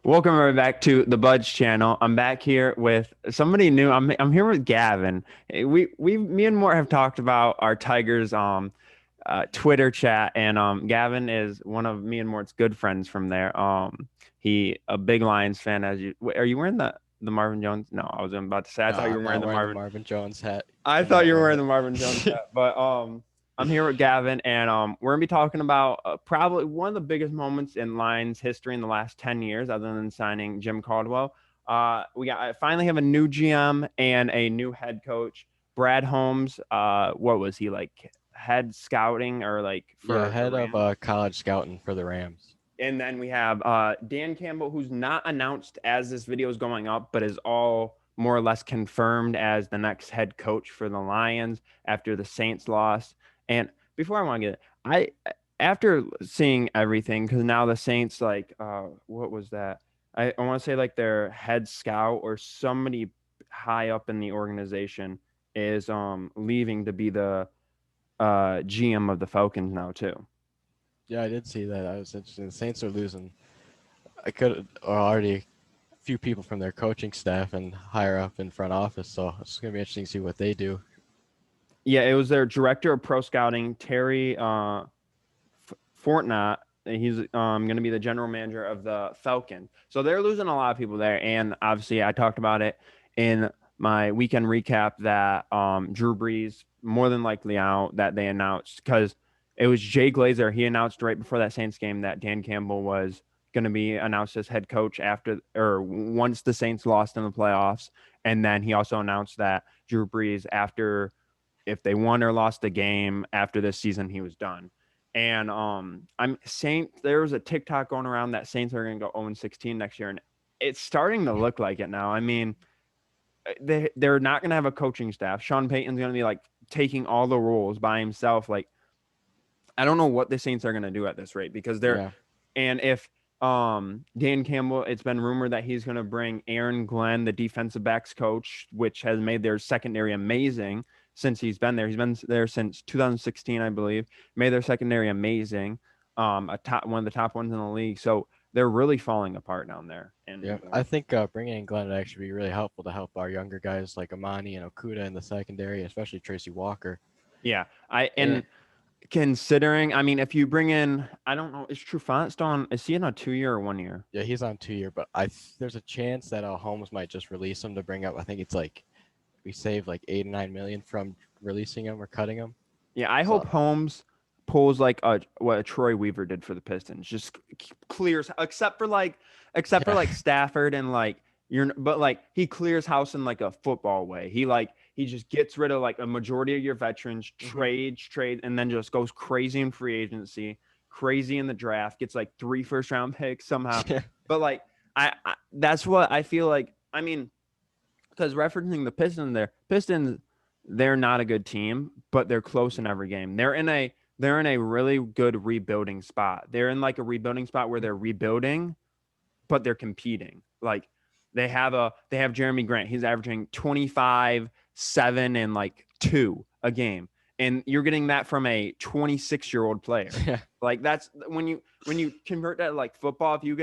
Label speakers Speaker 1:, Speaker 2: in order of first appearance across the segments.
Speaker 1: Welcome right back to the Budge channel. I'm back here with somebody new. I'm here with Gavin. Me and Mort have talked about our Tigers Twitter chat, and Gavin is one of me and Mort's good friends from there. He a big Lions fan. Are you wearing the Marvin Jones? No, I was about to say I
Speaker 2: No,
Speaker 1: thought you
Speaker 2: I'm
Speaker 1: were wearing
Speaker 2: not
Speaker 1: the
Speaker 2: wearing the
Speaker 1: Marvin.
Speaker 2: Marvin Jones hat.
Speaker 1: I
Speaker 2: I'm
Speaker 1: thought
Speaker 2: not
Speaker 1: you were
Speaker 2: wearing
Speaker 1: wearing the Marvin Jones
Speaker 2: it.
Speaker 1: hat, but I'm here with Gavin, and we're gonna be talking about probably one of the biggest moments in Lions history in the last 10 years, other than signing Jim Caldwell. I finally have a new GM and a new head coach, Brad Holmes. What was he like? Head scouting or like
Speaker 2: Yeah,
Speaker 1: for the
Speaker 2: head of
Speaker 1: Rams?
Speaker 2: college scouting for the Rams.
Speaker 1: And then we have Dan Campbell, who's not announced as this video is going up, but is all more or less confirmed as the next head coach for the Lions after the Saints loss. And before I want to get it, I after seeing everything, because now the Saints what was that? I want to say like their head scout or somebody high up in the organization is leaving to be the GM of the Falcons now too.
Speaker 2: Yeah, I did see that. I was interested. The Saints are losing. I could already a few people from their coaching staff and higher up in front office, so it's gonna be interesting to see what they do.
Speaker 1: Yeah, it was their director of pro scouting, Terry Fortnott. He's going to be the general manager of the Falcons. So they're losing a lot of people there. And obviously, I talked about it in my weekend recap that Drew Brees more than likely out that they announced because it was Jay Glazer. He announced right before that Saints game that Dan Campbell was going to be announced as head coach after or once the Saints lost in the playoffs. And then he also announced that Drew Brees, after if they won or lost the game after this season, he was done. And I'm saying there was a TikTok going around that Saints are going to go 0-16 next year, and it's starting to look like it now. I mean, they're not going to have a coaching staff. Sean Payton's going to be like taking all the roles by himself. Like, I don't know what the Saints are going to do at this rate because they're
Speaker 2: Yeah,
Speaker 1: and if Dan Campbell, it's been rumored that he's going to bring Aaron Glenn, the defensive backs coach, which has made their secondary amazing since he's been there. He's been there since 2016, I believe. Made their secondary amazing, one of the top ones in the league. So they're really falling apart down there.
Speaker 2: yeah.
Speaker 1: And
Speaker 2: I think bringing in Glenn would actually be really helpful to help our younger guys like Amani and Okuda in the secondary, especially Tracy Walker.
Speaker 1: yeah, I
Speaker 2: And
Speaker 1: and considering, I mean, if you bring in, I don't know, is Trufant still on? Is he in a 2 year or 1 year?
Speaker 2: yeah, he's on 2 year, but there's a chance that Holmes might just release him to bring up. I think it's like we saved like 8 or 9 million from releasing him or cutting him.
Speaker 1: Yeah, I
Speaker 2: So
Speaker 1: hope Holmes pulls like what a Troy Weaver did for the Pistons. Just clears except for like
Speaker 2: yeah,
Speaker 1: Stafford and like but like he clears house in like a football way. He just gets rid of like a majority of your veterans,
Speaker 2: hmm
Speaker 1: trade, and then just goes crazy in free agency, crazy in the draft, gets like 3 first round picks somehow.
Speaker 2: yeah,
Speaker 1: But like I that's what I feel like. I mean, because referencing the Pistons, they're not a good team, but they're close in every game. They're in a really good rebuilding spot. They're in like a rebuilding spot where they're rebuilding, but they're competing. Like they have Jeremy Grant. He's averaging 25, 7, and like 2 a game. And you're getting that from a 26-year-old player.
Speaker 2: yeah.
Speaker 1: Like that's when you convert that to like football, if you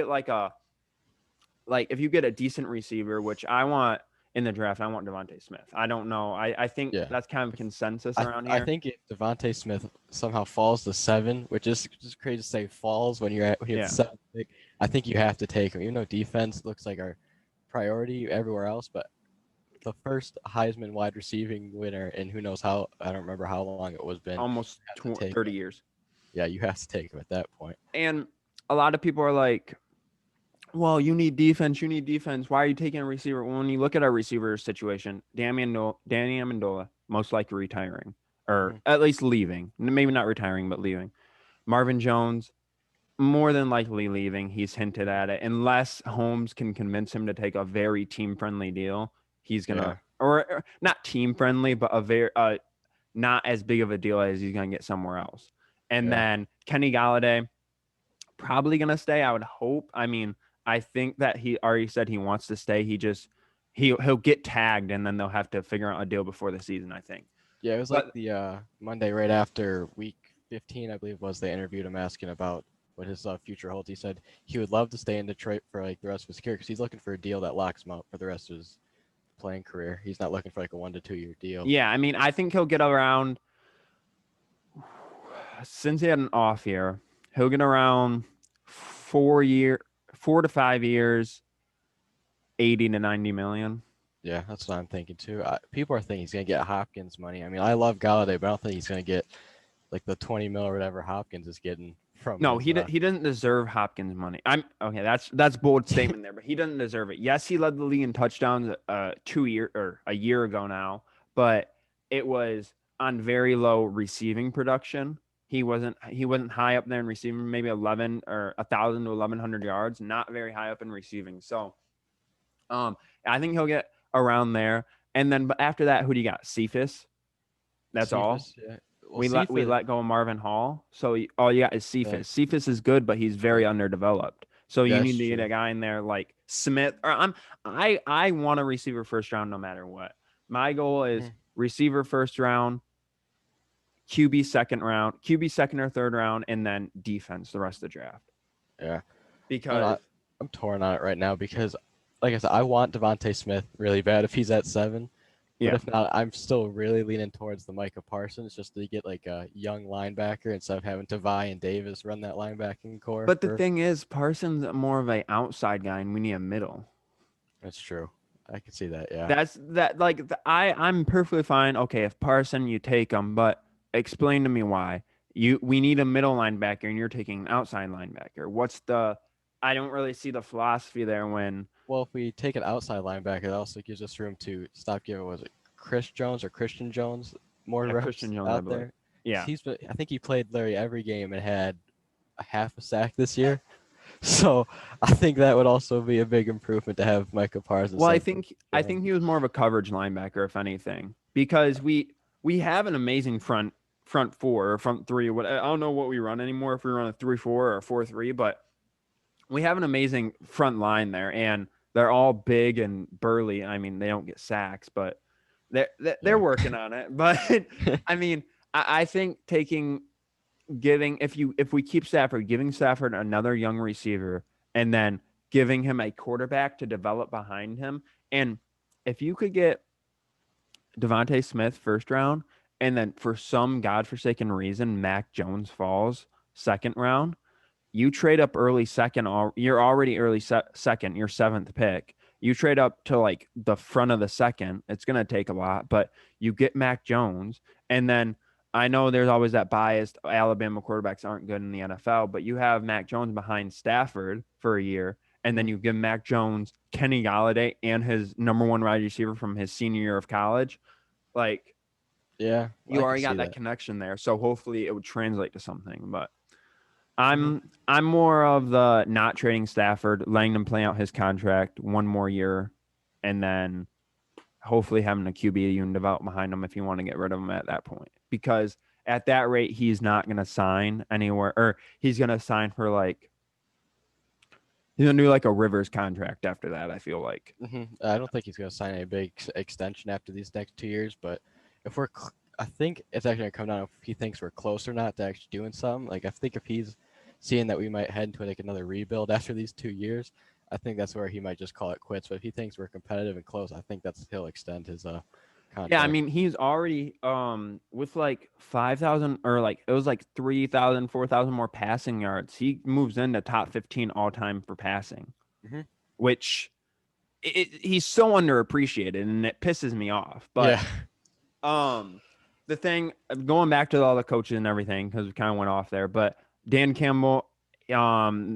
Speaker 1: get a decent receiver, which I want in the draft, I want Devontae Smith. I don't know. I think
Speaker 2: Yeah.
Speaker 1: that's kind of consensus
Speaker 2: I
Speaker 1: around
Speaker 2: I
Speaker 1: here.
Speaker 2: think if Devontae Smith somehow falls to 7, which is just crazy to say falls when you're at the
Speaker 1: Yeah.
Speaker 2: 7th pick, I think you have to take him. Even though defense looks like our priority everywhere else, but the first Heisman wide receiving winner, and who knows how, I don't remember how long it was been.
Speaker 1: Almost
Speaker 2: You have to take
Speaker 1: 30
Speaker 2: him.
Speaker 1: years.
Speaker 2: Yeah, you have to take him at that point.
Speaker 1: And a lot of people are like, well, you need defense. You need defense. Why are you taking a receiver? Well, when you look at our receiver situation, Danny Amendola, most likely retiring, or
Speaker 2: hmm
Speaker 1: at least leaving. Maybe not retiring, but leaving. Marvin Jones, more than likely leaving. He's hinted
Speaker 2: hmm
Speaker 1: at it. Unless Holmes can convince him to take a very team friendly deal, he's
Speaker 2: Yeah,
Speaker 1: gonna or not team friendly, but a very not as big of a deal as he's gonna get somewhere else. And
Speaker 2: yeah.
Speaker 1: then Kenny Galladay probably gonna stay. I would hope. I mean, I think that he already said he wants to stay. He'll get tagged, and then they'll have to figure out a deal before the season, I think.
Speaker 2: Yeah, it was like
Speaker 1: But
Speaker 2: the Monday right after week 15, I believe was they interviewed him asking about what his future holds. He said he would love to stay in Detroit for like the rest of his career because he's looking for a deal that locks him up for the rest of his playing career. He's not looking for like a 1 to 2 year deal.
Speaker 1: Yeah, I mean, I think he'll get around since he had an off year, he'll get around 4 year, 4 to 5 years, 80 to 90 million.
Speaker 2: Yeah, that's what I'm thinking too. People are thinking he's gonna get Hopkins money. I mean, I love Galladay, but I don't think he's gonna get like the 20 mil or whatever Hopkins is getting from
Speaker 1: No,
Speaker 2: his.
Speaker 1: he doesn't deserve Hopkins money. I'm okay. That's bold statement there, but he doesn't deserve it. Yes, he led the league in touchdowns 2 year or a year ago now, but it was on very low receiving production. He wasn't high up there in receiving, maybe 1,000 to 1,100 yards, not very high up in receiving. So, um, I think he'll get around there. And then, but after that, who do you got? Cephas. That's all.
Speaker 2: Cephas, yeah. Well,
Speaker 1: We
Speaker 2: Cephas,
Speaker 1: let go of Marvin Hall, so all you got is
Speaker 2: yeah,
Speaker 1: Cephas. Cephas is good, but he's very
Speaker 2: yeah,
Speaker 1: underdeveloped. So you
Speaker 2: that's
Speaker 1: need to get
Speaker 2: true.
Speaker 1: a guy in there like Smith. Or I want a receiver first round no matter what. My goal is
Speaker 2: Mhm.
Speaker 1: receiver first round, QB second or third round, and then defense the rest of the draft.
Speaker 2: Yeah, and
Speaker 1: Because
Speaker 2: I'm torn on it right now because, like I said, I want Devontae Smith really bad if he's at 7. But
Speaker 1: yeah,
Speaker 2: if not, I'm still really leaning towards the Micah Parsons just to get like a young linebacker instead of having Tavai and Davis run that linebacking core.
Speaker 1: but the thing is, Parsons more of a outside guy, and we need a middle.
Speaker 2: That's true. I can see that. Yeah.
Speaker 1: That's that like I'm perfectly fine. Okay, if Parson you take him, but explain to me why we need a middle linebacker and you're taking an outside linebacker. What's the? I don't really see the philosophy there. When
Speaker 2: Well, if we take an outside linebacker, that also gives us room to stop giving was it Chris Jones or Christian Jones more
Speaker 1: Christian
Speaker 2: reps
Speaker 1: Jones, I
Speaker 2: out
Speaker 1: believe.
Speaker 2: there because
Speaker 1: Yeah.
Speaker 2: I think he played Larry every game and had a half a sack this year. So I think that would also be a big improvement to have Micah Parsons
Speaker 1: Well,
Speaker 2: instead of
Speaker 1: I
Speaker 2: Jones.
Speaker 1: think he was more of a coverage linebacker, if anything, because we have an amazing front four or front three. What I don't know what we run anymore, if we run a 3-4 or a 4-3, but we have an amazing front line there, and they're all big and burly. I mean, they don't get sacks, but they're
Speaker 2: Yeah.
Speaker 1: working on it. But I mean, I think giving if we keep Stafford, giving Stafford another young receiver, and then giving him a quarterback to develop behind him, and if you could get Devontae Smith first round, and then for some godforsaken reason Mac Jones falls second round, you trade up early second. You're already early second. Your seventh pick. You trade up to like the front of the second. It's gonna take a lot, but you get Mac Jones, and then I know there's always that bias. Alabama quarterbacks aren't good in the NFL, but you have Mac Jones behind Stafford for a year, and then
Speaker 2: Mhm.
Speaker 1: you give Mac Jones Kenny Galladay and his number one wide receiver from his senior year of college. Like
Speaker 2: Yeah,
Speaker 1: you
Speaker 2: I can
Speaker 1: already
Speaker 2: see
Speaker 1: got that
Speaker 2: that.
Speaker 1: connection there, so hopefully it would translate to something. But
Speaker 2: Hmm.
Speaker 1: I'm more of the not trading Stafford, letting him play out his contract one more year, and then hopefully having a QB you can develop behind him if you want to get rid of him at that point. Because at that rate, he's not going to sign anywhere, or he's going to sign for like he's going to do like a Rivers contract after that. I feel like.
Speaker 2: I don't think he's going to sign a big extension after these next 2 years, but if I think it's actually going to come down if he thinks we're close or not to actually doing something. Like I think if he's seeing that we might head into like another rebuild after these 2 years, I think that's where he might just call it quits. But if he thinks we're competitive and close, I think he'll extend his
Speaker 1: Yeah, I
Speaker 2: contract.
Speaker 1: mean he's already with like 5,000 or like it was like 3,000, 4,000 more passing yards. He moves into top 15 all time for passing,
Speaker 2: Hmm.
Speaker 1: which he's so underappreciated and it pisses me off. But
Speaker 2: Yeah.
Speaker 1: um, the thing going back to all the coaches and everything because we kind of went off there, but Dan Campbell,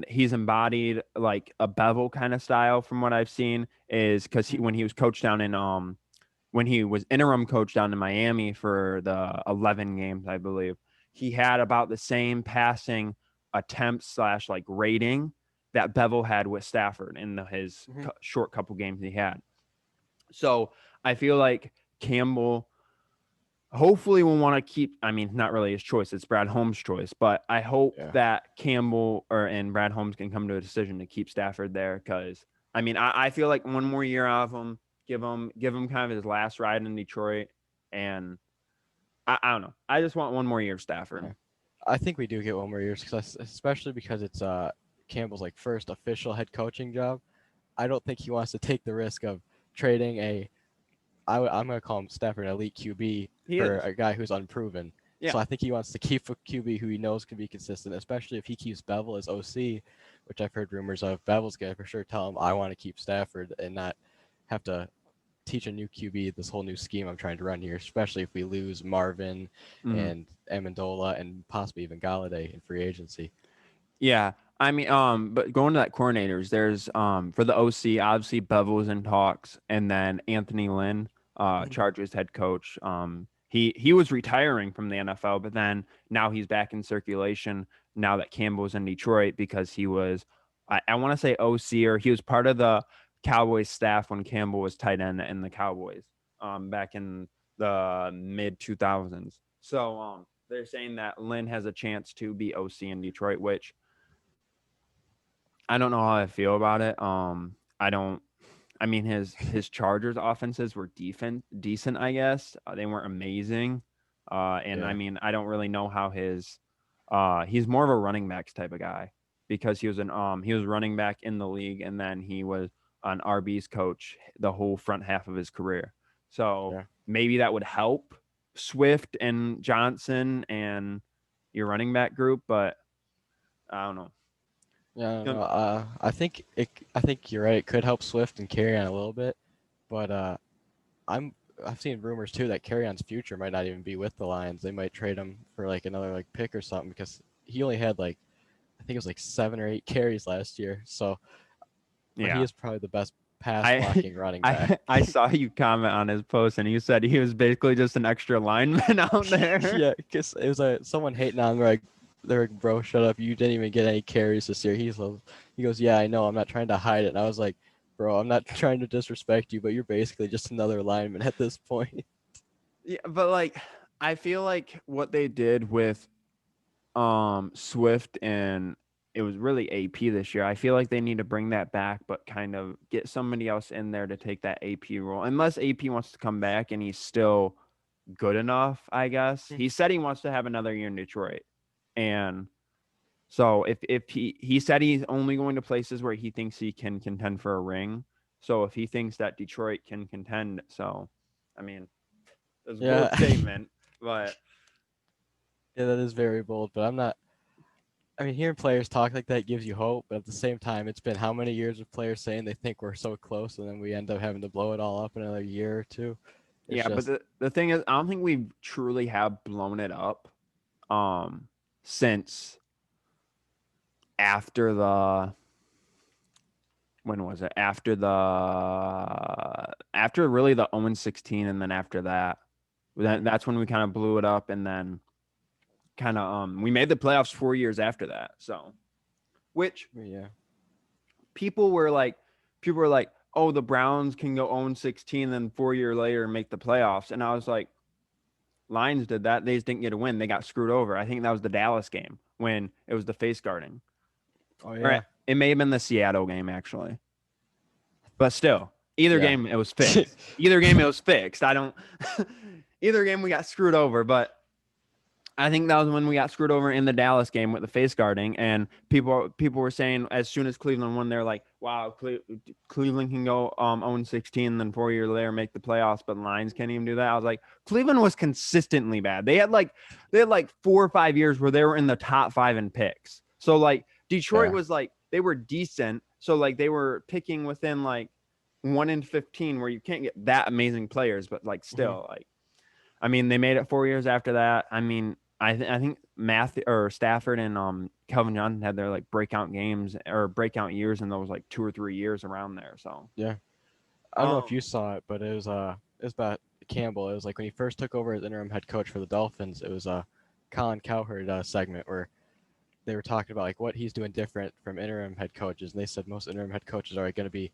Speaker 1: he's embodied like a Bevel kind of style from what I've seen. Is because when he was coached down in when he was interim coach down in Miami for the 11 games, I believe he had about the same passing attempt slash like rating that Bevel had with Stafford in his
Speaker 2: Hmm.
Speaker 1: short couple games he had. So I feel like Campbell hopefully will want to keep. I mean, not really his choice; it's Brad Holmes' choice. But I hope
Speaker 2: Yeah.
Speaker 1: that Campbell and Brad Holmes can come to a decision to keep Stafford there because I mean, I feel like one more year out of him, give him kind of his last ride in Detroit, and I don't know. I just want one more year of Stafford.
Speaker 2: Yeah. I think we do get one more year, especially because it's Campbell's like first official head coaching job. I don't think he wants to take the risk of trading I'm gonna call him Stafford an elite QB
Speaker 1: He
Speaker 2: for
Speaker 1: is.
Speaker 2: a guy who's unproven.
Speaker 1: Yeah.
Speaker 2: So I think he wants to keep a QB who he knows can be consistent, especially if he keeps Bevel as OC, which I've heard rumors of. Bevel's gonna for sure tell him I want to keep Stafford and not have to teach a new QB this whole new scheme I'm trying to run here, especially if we lose Marvin
Speaker 1: Mhm.
Speaker 2: and Amendola and possibly even Galladay in free agency.
Speaker 1: Yeah. I mean, but going to that coordinators, there's for the OC, obviously Bevel was in talks, and then Anthony Lynn,
Speaker 2: Mhm.
Speaker 1: Chargers head coach. He was retiring from the NFL, but then now he's back in circulation now that Campbell was in Detroit because he was, I want to say OC, or he was part of the Cowboys staff when Campbell was tight end in the Cowboys, back in the mid 2000s. So they're saying that Lynn has a chance to be OC in Detroit, which I don't know how I feel about it. I don't. I mean, his Chargers offenses were decent, I guess. They weren't amazing. And I
Speaker 2: Yeah.
Speaker 1: mean, I don't really know how his. He's more of a running backs type of guy because he was running back in the league, and then he was an RB's coach the whole front half of his career. So
Speaker 2: Yeah.
Speaker 1: maybe that would help Swift and Johnson and your running back group, but I don't know.
Speaker 2: Yeah, I don't know.
Speaker 1: Um,
Speaker 2: I think you're right. It could help Swift and carry on a little bit, but I'm I've seen rumors too that Carrion's future might not even be with the Lions. They might trade him for like another like pick or something because he only had like I think it was like 7 or 8 carries last year. So, but he
Speaker 1: Yeah.
Speaker 2: is probably the best pass
Speaker 1: I
Speaker 2: blocking running back.
Speaker 1: I saw you comment on his post and you said he was basically just an extra lineman out there.
Speaker 2: Yeah, because it was someone hating on him, like they're like, bro, shut up, you didn't even get any carries this year. He goes, yeah, I know, I'm not trying to hide it. And I was like, bro, I'm not trying to disrespect you, but you're basically just another lineman at this point.
Speaker 1: Yeah, but like I feel like what they did with Swift and it was really AP this year. I feel like they need to bring that back, but kind of get somebody else in there to take that AP role. Unless AP wants to come back and he's still good enough, I guess. He said he wants to have another year in Detroit. And so if he said he's only going to places where he thinks he can contend for a ring. So if he thinks that Detroit can contend, so I mean, it's a bold
Speaker 2: Yeah,
Speaker 1: statement, but
Speaker 2: yeah, that is very bold, but I'm not. I mean, hearing players talk like that gives you hope, but at the same time, it's been how many years of players saying they think we're so close, and then we end up having to blow it all up in another year or two. It's
Speaker 1: yeah, but
Speaker 2: just,
Speaker 1: the thing is, I don't think we truly have blown it up um since after the when was it? After really the 0-16 and then after that.
Speaker 2: mhm,
Speaker 1: That's when we kind of blew it up and then kind of we made the playoffs 4 years after that. So, which
Speaker 2: yeah,
Speaker 1: people were like people were like, "Oh, the Browns can go 0-16 then 4 year later and make the playoffs." And I was like, Lions did that. They just didn't get a win. They got screwed over. I think that was the Dallas game when it was the face guarding.
Speaker 2: oh
Speaker 1: Or
Speaker 2: yeah,
Speaker 1: it may have been the Seattle game actually. But still, either
Speaker 2: yeah,
Speaker 1: game it was fixed. Either game it was fixed. I don't either game we got screwed over, but I think that was when we got screwed over in the Dallas game with the face guarding, and people were saying as soon as Cleveland won, they're like, "Wow, Cleveland can go 0-16, then 4 years later make the playoffs, but the Lions can't even do that." I was like, Cleveland was consistently bad. They had like 4 or 5 years where they were in the top five in picks. So like Detroit
Speaker 2: yeah,
Speaker 1: was like they were decent. So like they were picking within like 1 in 15, where you can't get that amazing players, but like
Speaker 2: mhm.
Speaker 1: still like I mean, they made it 4 years after that. I mean, I think Matthew or Stafford and Kelvin Johnson had their like breakout games or breakout years in those like 2 or 3 years around there. So
Speaker 2: Yeah. I don't know if
Speaker 1: um
Speaker 2: you saw it, but it was about Campbell. It was like when he first took over as interim head coach for the Dolphins. It was a Colin Cowherd segment where they were talking about like what he's doing different from interim head coaches, and they said most interim head coaches are going to be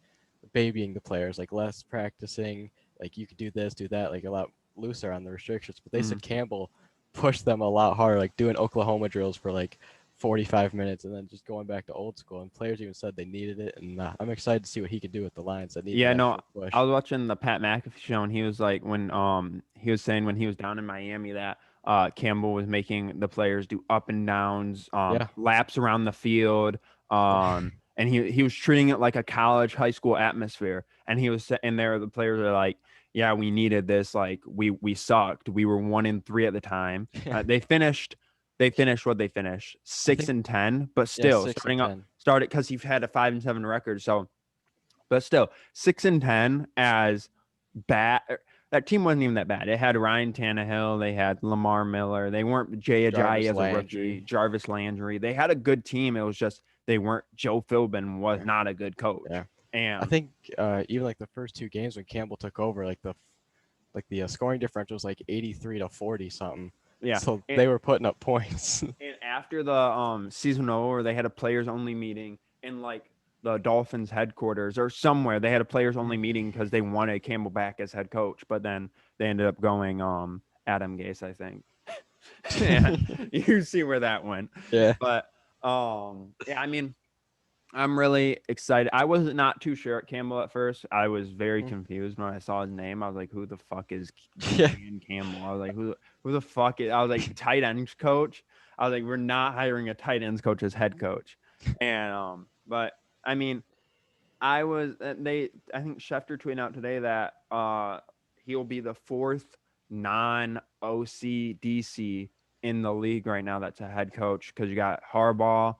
Speaker 2: babying the players, like less practicing, like you could do this, do that, like a lot looser on the restrictions. But they
Speaker 1: mm,
Speaker 2: said Campbell pushed them a lot harder, like doing Oklahoma drills for like 45 minutes and then just going back to old school. And players even said they needed it, and I'm excited to see what he could do with the Lions that need
Speaker 1: yeah,
Speaker 2: that
Speaker 1: no,
Speaker 2: extra
Speaker 1: I
Speaker 2: push.
Speaker 1: was watching the Pat McAfee show and he was like when he was saying when he was down in Miami that Campbell was making the players do up and downs,
Speaker 2: Yeah.
Speaker 1: laps around the field, and he was treating it like a college high school atmosphere. And he was sitting there. The players are like, "Yeah, we needed this. Like we sucked. We were 1-3 at the time.
Speaker 2: Yeah.
Speaker 1: They finished what they finished,
Speaker 2: I
Speaker 1: six
Speaker 2: think
Speaker 1: and ten. But
Speaker 2: yeah,
Speaker 1: still,
Speaker 2: 6 and 10.
Speaker 1: started because he had a 5-7 record. So, but still, 6-10 as bad. That team wasn't even that bad. It had Ryan Tannehill. They had Lamar Miller. They weren't Jay Ajayi
Speaker 2: Jarvis
Speaker 1: as a rookie.
Speaker 2: Landry.
Speaker 1: Jarvis Landry. They had a good team. It was just they weren't. Joe Philbin was
Speaker 2: Yeah.
Speaker 1: not a good coach.
Speaker 2: Yeah. I
Speaker 1: And
Speaker 2: think even like the first 2 games when Campbell took over, like the scoring differential was like 83 to 40 something.
Speaker 1: yeah,
Speaker 2: So
Speaker 1: and,
Speaker 2: they were putting up points.
Speaker 1: and after the season over, they had a players only meeting in like the Dolphins headquarters or somewhere. They had a players only meeting because they wanted Campbell back as head coach. But then they ended up going Adam Gase, I think. And you see where that went.
Speaker 2: Yeah.
Speaker 1: But yeah, I mean, I'm really excited. I was not too sure at Campbell at first. I was very
Speaker 2: Mm.
Speaker 1: confused when I saw his name. I was like, "Who the fuck is
Speaker 2: Yeah.
Speaker 1: Dan Campbell?" I was like, "Who the fuck is?" I was like, "Tight ends coach." I was like, "We're not hiring a tight ends coach as head coach." And but I mean, I think Schefter tweeted out today that he'll be the fourth non OC DC in the league right now that's a head coach because you got Harbaugh,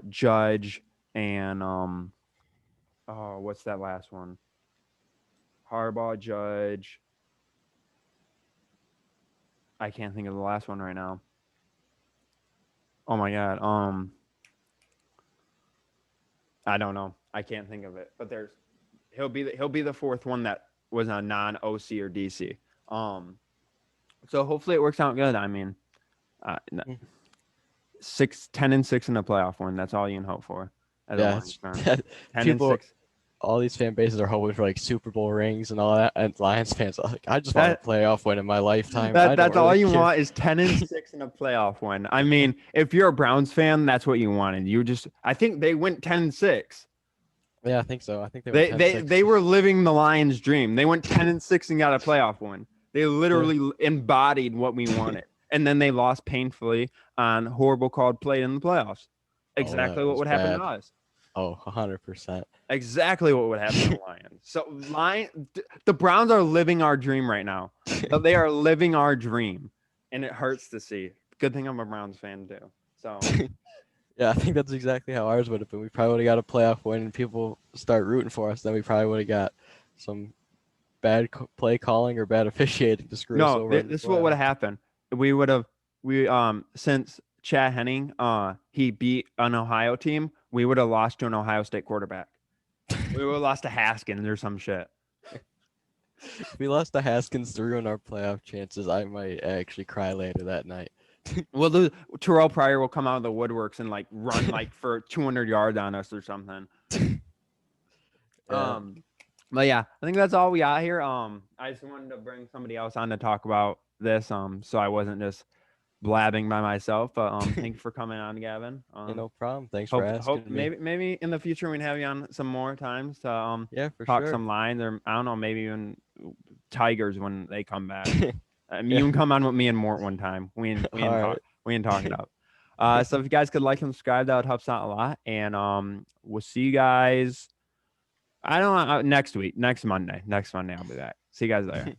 Speaker 1: Judge, and oh, what's that last one? Harbaugh, Judge. I can't think of the last one right now. Oh my god. I don't know. I can't think of it. But he'll be the fourth one that was a non OC or DC. Um, so hopefully it works out good. I mean, uh,
Speaker 2: Mm.
Speaker 1: 10-6 in a playoff win. That's all you can hope for as a
Speaker 2: Yeah.
Speaker 1: Lions fan.
Speaker 2: It's,
Speaker 1: 10 and
Speaker 2: people,
Speaker 1: 6.
Speaker 2: all these fan bases are hoping for like Super Bowl rings and all that. And Lions fans are like, I just want
Speaker 1: That
Speaker 2: a playoff win in my lifetime. I
Speaker 1: that
Speaker 2: don't
Speaker 1: that's all
Speaker 2: really
Speaker 1: you
Speaker 2: care.
Speaker 1: want is 10-6 in a playoff win. I mean, if you're a Browns fan, that's what you wanted. I think they went 10-6.
Speaker 2: Yeah, I think so. I think they went
Speaker 1: They
Speaker 2: 10-6.
Speaker 1: they were living the Lions' dream. They went 10-6 and got a playoff win. They literally embodied what we wanted. And then they lost painfully on horrible called play in the playoffs.
Speaker 2: Oh, that
Speaker 1: Exactly what
Speaker 2: was
Speaker 1: would happen to
Speaker 2: bad.
Speaker 1: us.
Speaker 2: Oh, 100%.
Speaker 1: Exactly what would happen to the Lions. So the Browns are living our dream right now. They are living our dream, and it hurts to see. Good thing I'm a Browns fan too. So
Speaker 2: Yeah, I think that's exactly how ours would have been. We probably would have got a playoff win, and people start rooting for us. Then we probably would have got some bad play calling or bad officiating to screw us
Speaker 1: no,
Speaker 2: over in the
Speaker 1: this is what would have
Speaker 2: playoffs.
Speaker 1: happened. We since Chad Henning he beat an Ohio team, we would have lost to an Ohio State quarterback. We would have lost to Haskins or some shit.
Speaker 2: If we lost to Haskins to ruin our playoff chances, I might actually cry later that night.
Speaker 1: Well, Terrell Pryor will come out of the woodworks and like run like for 200 yards on us or something.
Speaker 2: Yeah.
Speaker 1: But yeah, I think that's all we got here. I just wanted to bring somebody else on to talk about this. So I wasn't just blabbing by myself. But thank you for coming on, Gavin.
Speaker 2: Yeah, no problem. Thanks for
Speaker 1: Hope
Speaker 2: asking me.
Speaker 1: maybe in the future we'd have you on some more times to
Speaker 2: Yeah, for
Speaker 1: talk
Speaker 2: sure.
Speaker 1: some lines or I don't know, maybe even Tigers when they come back. I mean,
Speaker 2: Yeah.
Speaker 1: you can come on with me and Mort one time.
Speaker 2: All right.
Speaker 1: We can talk it up. So if you guys could like and subscribe, that would help us out a lot. And we'll see you guys. I don't know next week, next Monday. Next Monday I'll be back. See you guys there.